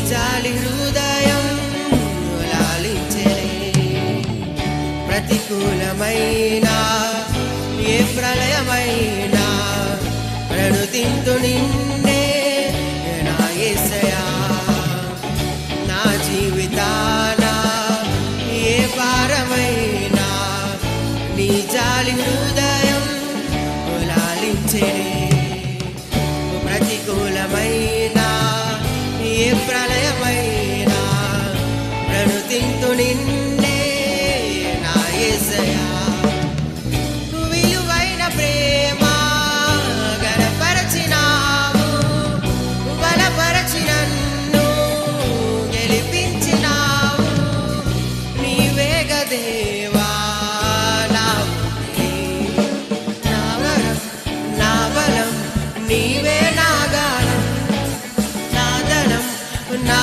జాలి హృదయం లాలించెనే ప్రతికూలమైన ఏ ప్రళయమైనా ప్రణుతింతు నిన్నే నా యేసయ్యా నా జీవితాన ఏ భారమైనా నీ జాలి హృదయం లాలించెనే ప్రతికూలమైన ఏ ప్రళయమైనా ప్రణుతింతు నిన్నే నా యేసయ్యా విలువైన ప్రేమ గణపరచినావు బలపరచి నన్ను గెలిపించినావు నీవే గదేవా నా వరం నా బలం నీవే నా గానం నా ధనం నా